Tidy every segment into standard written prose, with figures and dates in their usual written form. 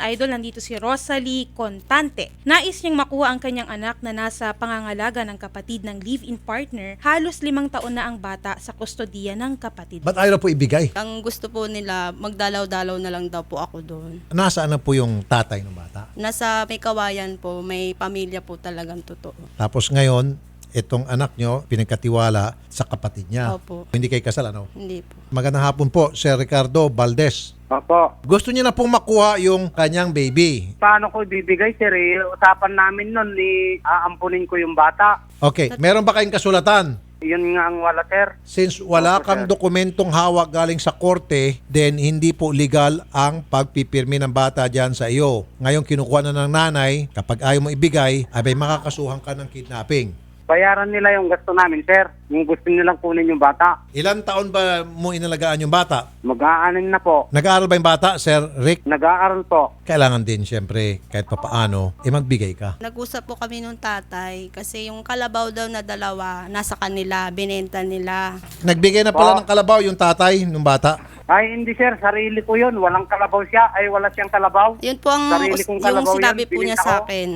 Idol, nandito si Rosalie Contante. Nais niyang makuha ang kanyang anak na nasa pangangalaga ng kapatid ng live-in partner. Halos 5 taon na ang bata sa kustodiya ng kapatid. Ba't ayaw po ibigay? Ang gusto po nila, magdalaw-dalaw na lang daw po ako doon. Nasaan na po yung tatay ng bata? Nasa may kawayan po, may pamilya po talagang totoo. Tapos ngayon, itong anak nyo, pinagkatiwala sa kapatid niya. Opo. Hindi kayo kasal, ano? Hindi po. Magandang hapon po, Sir Ricardo Valdez. Opo. Gusto niya na pong makuha yung kanyang baby. Paano ko ibibigay, sir? Usapan namin nun, aampunin ko yung bata. Okay, meron ba kayong kasulatan? Yun nga ang wala, sir. Since wala Opo, kang sir. dokumentong hawak galing sa korte, then hindi po legal ang pagpipirmi ng bata dyan sa iyo. Ngayon kinukuha na ng nanay, kapag ayaw mo ibigay, ay makakasuhan ka ng kidnapping. Bayaran nila yung gasto namin, sir. Yung gusto nilang kunin yung bata. Ilan taon ba mo inalagaan yung bata? Mag-aanin na po. Nag-aaral ba yung bata, Sir Rick? Nag-aaral po. Kailangan din, siyempre, kahit papaano, magbigay ka. Nag-usap po kami nung tatay kasi yung kalabaw daw na dalawa, nasa kanila, binenta nila. Nagbigay na pala ng kalabaw yung tatay ng bata. Ay, hindi, sir. Sarili ko yun. Walang kalabaw siya. Ay, wala siyang kalabaw. Yun po ang Sarili kong yung kalabaw sinabi yan, po niya binenta sa ko. akin.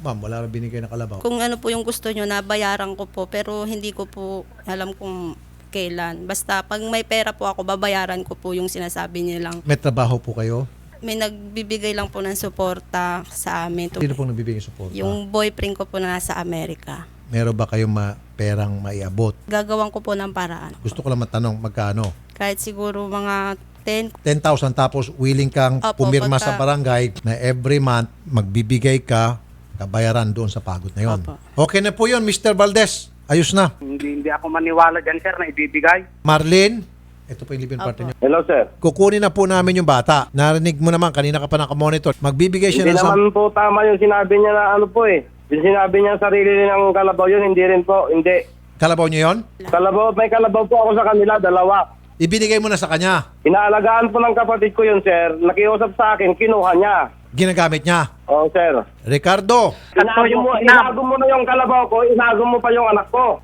Ma'am, wala na binigay na kalabaw. Kung ano po yung gusto nyo na bayaran ko po, pero hindi ko po alam kung kailan. Basta pag may pera po ako, babayaran ko po yung sinasabi nilang. May trabaho po kayo? May nagbibigay lang po ng suporta sa amin. Sino pong nagbibigay ng support? Yung boyfriend ko po na nasa Amerika. Meron ba kayong perang maiabot? Gagawan ko po ng paraan. Gusto ko lang matanong, magkano? Kahit siguro mga 10. 10,000 tapos willing kang Opo, pumirma sa pagka- barangay na every month magbibigay ka kabayaran doon sa pagod na yon. Opo. Okay na po yun, Mr. Valdez. Ayos na. Hindi ako maniwala dyan, sir, na ibibigay. Marlene, ito po yung live-in partner niyo. Hello, sir. Kukunin na po namin yung bata. Narinig mo naman, kanina ka pa nakamonitor. Magbibigay siya Hindi ng naman po tama yung sinabi niya na ano po eh. Yung sinabi niya sarili ng kalabaw yun, hindi rin po. Hindi. Kalabaw niyo yon? Kalabaw, may kalabaw po ako sa kanila, dalawa. Ibinigay mo na sa kanya. Inaalagaan po ng kapatid ko yun, sir. Nakiusap sa akin, kinuha niya. Ginagamit niya. Oo, sir. Ricardo, Inago mo na yung kalabaw ko, inago mo pa yung anak ko.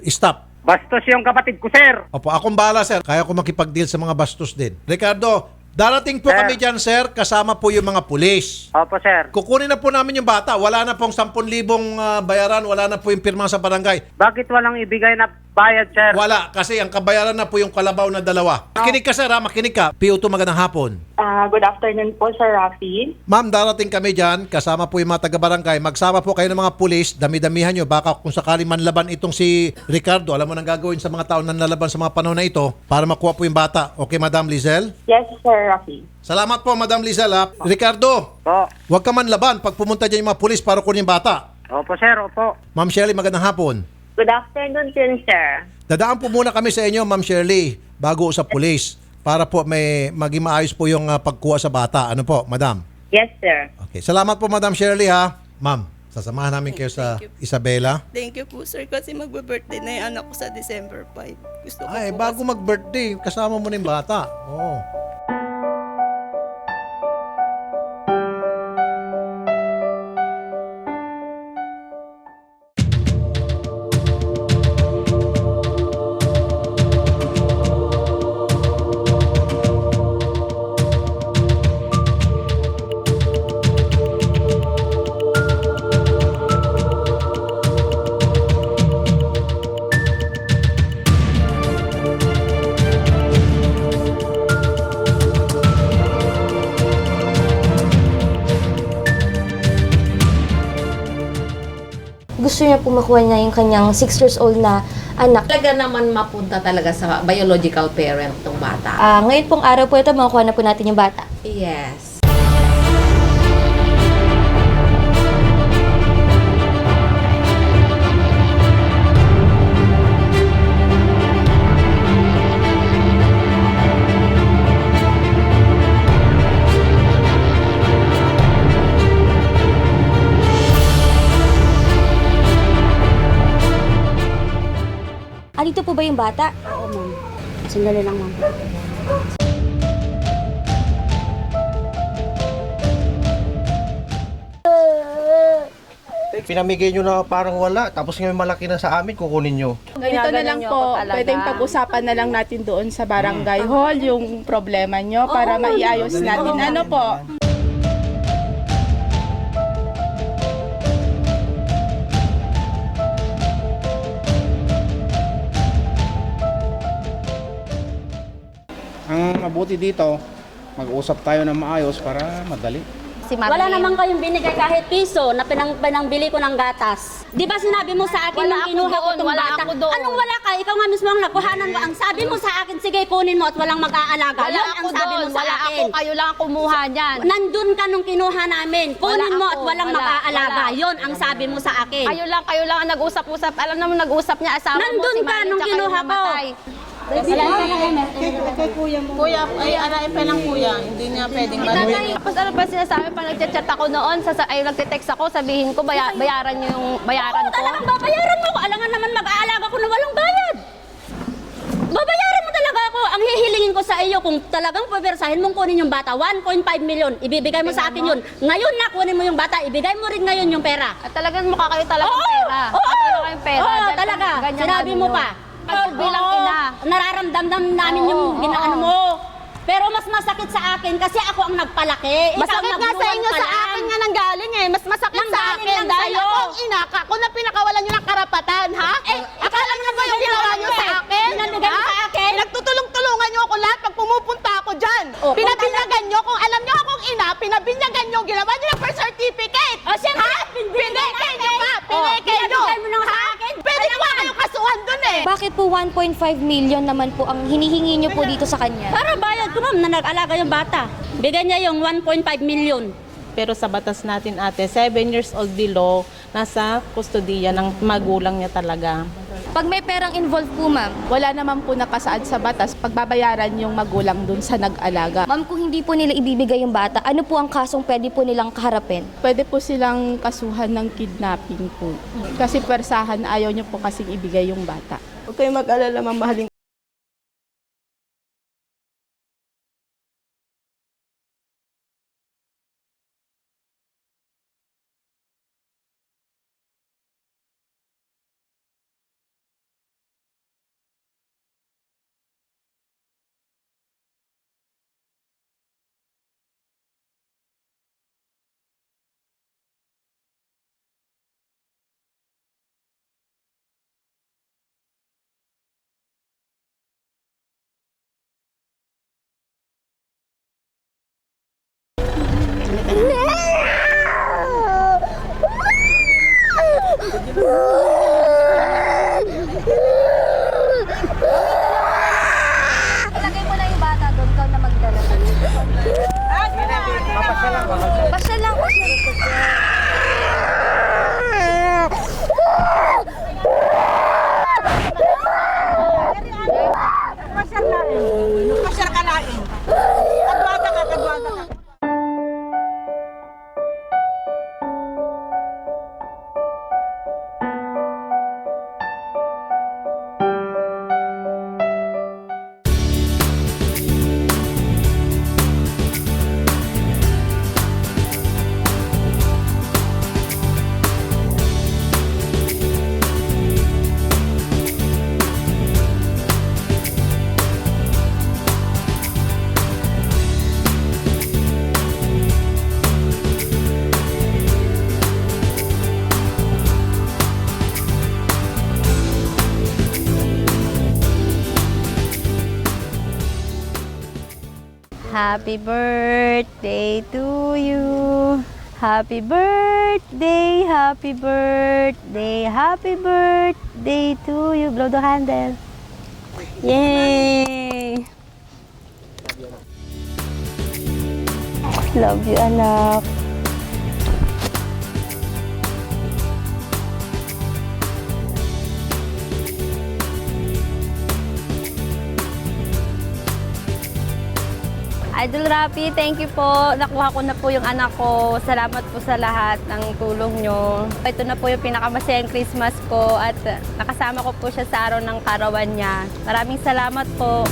stop. Bastos yung kapatid ko, sir. Opo, akong bahala, sir. Kaya ko makipag-deal sa mga bastos din. Ricardo, darating po Sir. kami dyan, sir. Kasama po yung mga pulis. Opo, sir. Kukunin na po namin yung bata. Wala na pong 10,000 bayaran. Wala na po yung pirma sa barangay. Bakit walang ibigay na bayad, sir? Wala, kasi ang kabayaran na po yung kalabaw na dalawa. Makinig ka, sir, ha? Makinig ka. P.O.2, magandang hapon. Good afternoon po, Sir Rafi. Ma'am, darating kami dyan. Kasama po yung mga taga-barangay. Magsama po kayo ng mga pulis. Dami-damihan nyo. Baka kung sakali manlaban itong si Ricardo, alam mo nang gagawin sa mga tao na nalaban sa mga panahon na ito para makuha po yung bata. Okay, Madam Lizelle? Yes, Sir Rafi. Salamat po, Madam Lizelle, ha? Ricardo, Po. huwag ka man laban pag pumunta dyan yung mga pulis para kunin yung bata. Opo, sir. Opo. Ma'am Shirley, magandang hapon. Good afternoon din, Sir. Dadaan po muna kami sa inyo, Ma'am Shirley, bago sa pulis para po may maging maayos po yung pagkuha sa bata. Ano po, Madam? Yes, Sir. Okay. Salamat po, Madam Shirley, ha? Ma'am, sasamahan namin kayo sa Thank you. Isabela. Thank you po, sir, kasi magbe-birthday na yung anak ko sa December 5. Gusto ko Ay, po bago mag-birthday, kasama mo na yung bata. Oo. Gusto niya po makuha niya yung kanyang 6 years old na anak. Talaga naman mapunta talaga sa biological parent ng bata. Ngayon pong araw po ito, makukuha na po natin yung bata. Yes. Dito po ba yung bata? Oo, ma'am. Sandali lang, ma'am. Pinamigay nyo na parang wala, tapos ngayon malaki na sa amin, kukunin nyo. Ganito na lang po, pwedeng pag-usapan na lang natin doon sa barangay hall yung problema nyo para maiayos natin. Ano po? Ang mabuti dito, mag-usap tayo ng maayos para madali. Wala naman kayong binigay kahit piso na pinangbili ko ng gatas. Di ba sinabi mo sa akin nung kinuha ko itong bata? Anong wala ka? Ikaw nga mismo ang nakuhanan mo. Ang sabi mo sa akin, sige kunin mo at walang mag-aalaga. Yun ang sabi mo sa akin. Kayo lang kumuha niyan. Nandun ka nung kinuha namin. Kunin mo at walang mag-aalaga. Yun ang sabi mo sa akin. Kayo lang ang nag-usap-usap. Alam naman nag-usap niya asawa mo Nandun si ka Manny, nung tsaka kinuha yung ko. namatay. Kuya, ay RFP lang kuya. Hindi niya pwedeng Tapos ano pa sinasabi pag nagchat-chat ako noon, ay nagte-text ako, sabihin ko bayaran niyo yung bayaran ko. Talagang babayaran mo ko. Alangan naman mag-aalaga ko na walang bayad. Babayaran mo talaga ako. Ang hihilingin ko sa iyo kung talagang pabersahin mong kunin yung bata, 1.5 million, ibibigay mo sa akin yun. Ngayon na kunin mo yung bata, ibigay mo rin ngayon yung pera. At talagang mukha kayo talagang pera. Oo! Talaga kayong pera. Oo, Dahil talaga. ganyan Sinabi ano mo nyo. pa. Bilang ina. Nararamdam namin yung ginaano mo. Pero mas masakit sa akin kasi ako ang nagpalaki. Ikaw Masakit nga sa nagbuwang inyo pa sa lang. akin nga nanggaling eh. Mas masakit sa Nanggaling akin lang dahil sa'yo. ako ang ina ka. Ako na pinakawalan nyo ng karapatan, ha? Akala nyo ba yung ginawa nyo sa akin? Pinanbigay mo sa akin? Pinagtutulong-tulungan nyo ako lahat pag pumupunta ako dyan. Oh, Pinabinyagan nyo, kung alam nyo akong ina, pinabinyagan nyo, ginawa nyo ng birth certificate. O siyempre, Pineke nyo pa, pineke nyo. Pinabigay mo lang sa akin. Pwede ko ba kayong kasuhan dun eh? Bakit po 1.5 million naman po ang hinihingi niyo po dito sa kanya? Para bayad ko ma'am na nag-alaga yung bata. Bigyan niya yung 1.5 million. Pero sa batas natin ate, 7 years old below, nasa kustodiya ng magulang niya talaga. Pag may perang involved po, ma'am. Wala naman po nakasaad sa batas pagbabayaran yung magulang dun sa nag-alaga. Ma'am, kung hindi po nila ibibigay yung bata, ano po ang kasong pwede po nilang kaharapin? Pwede po silang kasuhan ng kidnapping po. Kasi persahan, ayaw niyo po kasing ibigay yung bata. Huwag kayong mag-alala, mamahalin. Ilagay mo na yung bata doon, ikaw na magdala. Pasya lang. Happy birthday to you. Happy birthday, happy birthday, happy birthday to you. Blow the candle. Yay! Love you, anak. Idol Rapi, thank you po. Nakuha ko na po yung anak ko. Salamat po sa lahat ng tulong nyo. Ito na po yung pinakamasayang Christmas ko at nakasama ko po siya sa araw ng karawan niya. Maraming salamat po.